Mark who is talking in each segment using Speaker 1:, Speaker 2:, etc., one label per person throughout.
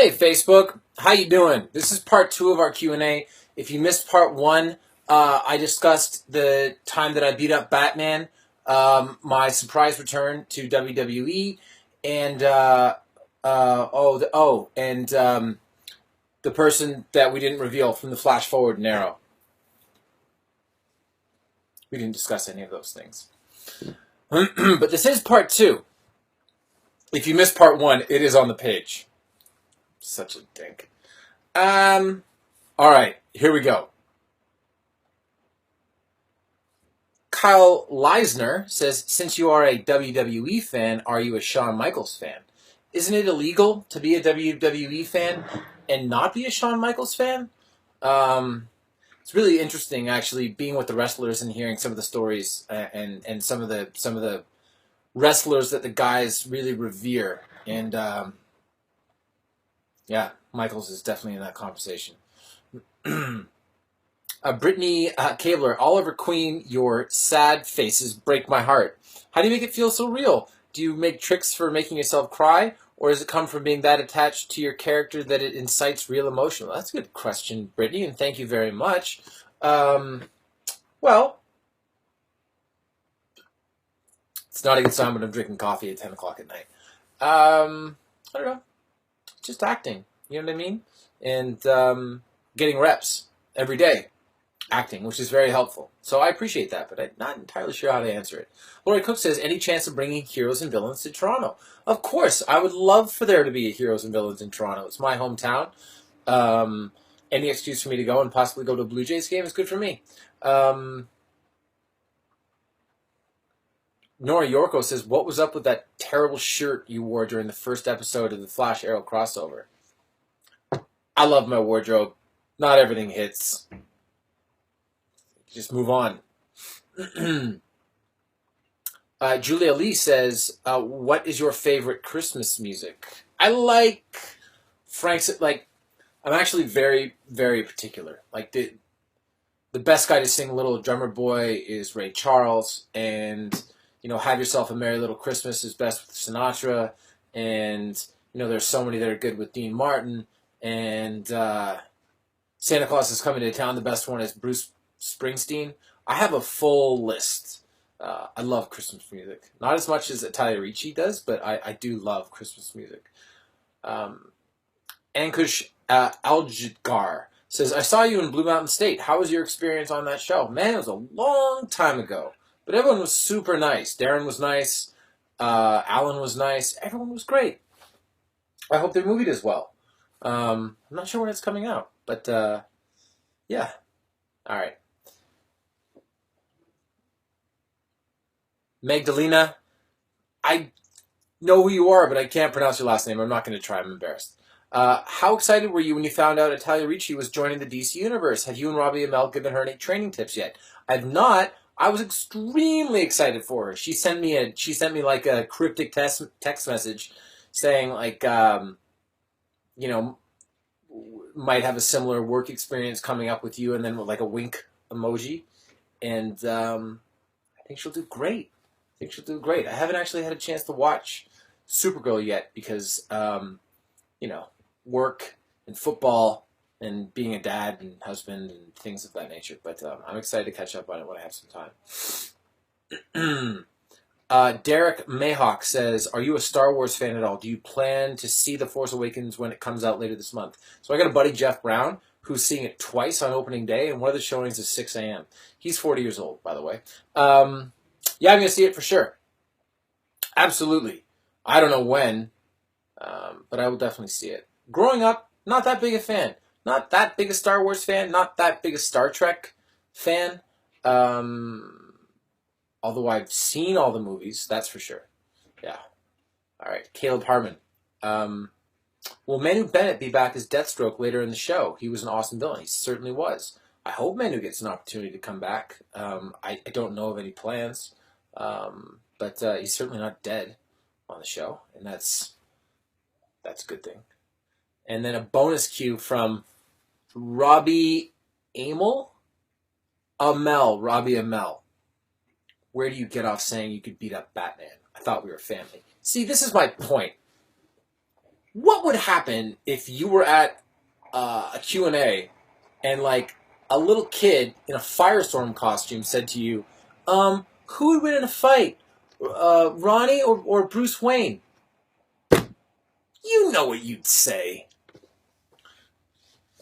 Speaker 1: Hey Facebook, how you doing? This is part 2 of our Q&A. If you missed part 1, I discussed the time that I beat up Batman, my surprise return to WWE, and the person that we didn't reveal from the Flash Forward and Arrow. We didn't discuss any of those things. But this is part 2. If you missed part 1, it is on the page. Such a dink. All right, here we go. Kyle Leisner says, since you are a WWE fan, are you a Shawn Michaels fan? Isn't it illegal to be a WWE fan and not be a Shawn Michaels fan? It's really interesting, actually, being with the wrestlers and hearing some of the stories and some of the wrestlers that the guys really revere. And yeah, Michaels is definitely in that conversation. Brittany Cabler, Oliver Queen, your sad faces break my heart. How do you make it feel so real? Do you make tricks for making yourself cry? Or does it come from being that attached to your character that it incites real emotion? Well, that's a good question, Brittany, and thank you very much. Well, it's not a good sign when I'm drinking coffee at 10 o'clock at night. I don't know. Just acting. You know what I mean? And getting reps every day. Acting, which is very helpful. So I appreciate that, but I'm not entirely sure how to answer it. Lori Cook says, any chance of bringing Heroes and Villains to Toronto? Of course. I would love for there to be a Heroes and Villains in Toronto. It's my hometown. Any excuse for me to go and possibly go to a Blue Jays game is good for me. Nora Yorko says, what was up with that terrible shirt you wore during the first episode of the Flash Arrow crossover? I love my wardrobe. Not everything hits. Just move on. Julia Lee says, what is your favorite Christmas music? I like Frank's, I'm actually very, very particular. Like, the best guy to sing Little Drummer Boy is Ray Charles, and, Have Yourself a Merry Little Christmas is best with Sinatra, and, there's so many that are good with Dean Martin, and Santa Claus is Coming to Town, the best one is Bruce Springsteen. I have a full list. I love Christmas music. Not as much as Italia Ricci does, but I do love Christmas music. Ankush Aljigar says, I saw you in Blue Mountain State. How was your experience on that show? Man, it was a long time ago. But everyone was super nice. Darren was nice. Alan was nice. Everyone was great. I hope their movie does well. I'm not sure when it's coming out. But, yeah. All right. Magdalena, I know who you are, but I can't pronounce your last name. I'm not going to try. I'm embarrassed. How excited were you when you found out Italia Ricci was joining the DC Universe? Have you and Robbie Amell given her any training tips yet? I've not. I was extremely excited for her. She sent me like a cryptic text message saying might have a similar work experience coming up with you, and then with like a wink emoji. And I think she'll do great. I haven't actually had a chance to watch Supergirl yet because, work and football and being a dad and husband and things of that nature. But I'm excited to catch up on it when I have some time. Derek Mayhawk says, are you a Star Wars fan at all? Do you plan to see The Force Awakens when it comes out later this month? So I got a buddy, Jeff Brown, who's seeing it twice on opening day, and one of the showings is 6 a.m. He's 40 years old, by the way. Yeah, I'm going to see it for sure. Absolutely. I don't know when, but I will definitely see it. Growing up, not that big a fan. Not that big a Star Wars fan. Not that big a Star Trek fan. Although I've seen all the movies, that's for sure. Yeah. All right. Caleb Harmon. Will Manu Bennett be back as Deathstroke later in the show? He was an awesome villain. He certainly was. I hope Manu gets an opportunity to come back. I don't know of any plans. But he's certainly not dead on the show, and that's a good thing. And then a bonus cue from Robbie Amell? Robbie Amell. Where do you get off saying you could beat up Batman? I thought we were family. See, this is my point. What would happen if you were at a Q&A and like a little kid in a Firestorm costume said to you, who would win in a fight, Ronnie or Bruce Wayne? You know what you'd say.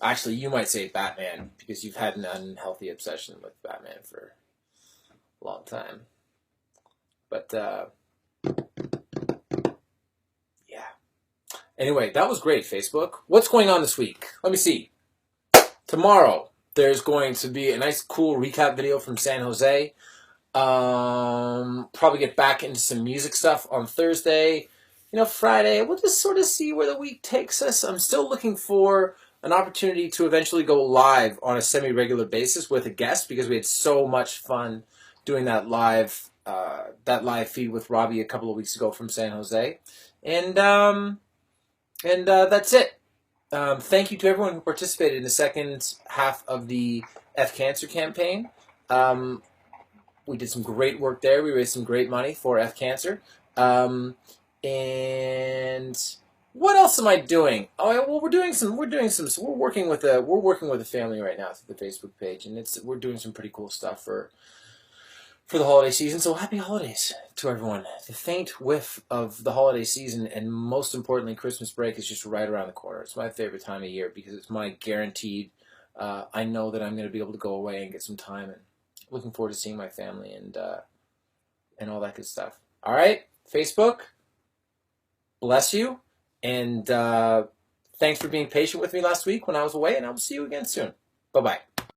Speaker 1: Actually, you might say Batman because you've had an unhealthy obsession with Batman for a long time. But yeah. Anyway, that was great, Facebook. What's going on this week? Let me see. Tomorrow, there's going to be a nice, cool recap video from San Jose. Probably get back into some music stuff on Thursday. Friday, we'll just sort of see where the week takes us. I'm still looking for an opportunity to eventually go live on a semi-regular basis with a guest because we had so much fun doing that live feed with Robbie a couple of weeks ago from San Jose. And that's it. Thank you to everyone who participated in the second half of the F Cancer campaign. We did some great work there. We raised some great money for F Cancer. And what else am I doing? Oh, well, we're working with a family right now through the Facebook page, and we're doing some pretty cool stuff for the holiday season. So happy holidays to everyone. The faint whiff of the holiday season, and most importantly, Christmas break is just right around the corner. It's my favorite time of year because it's my guaranteed. I know that I'm going to be able to go away and get some time, and looking forward to seeing my family and all that good stuff. All right, Facebook. Bless you, and thanks for being patient with me last week when I was away, and I will see you again soon. Bye-bye.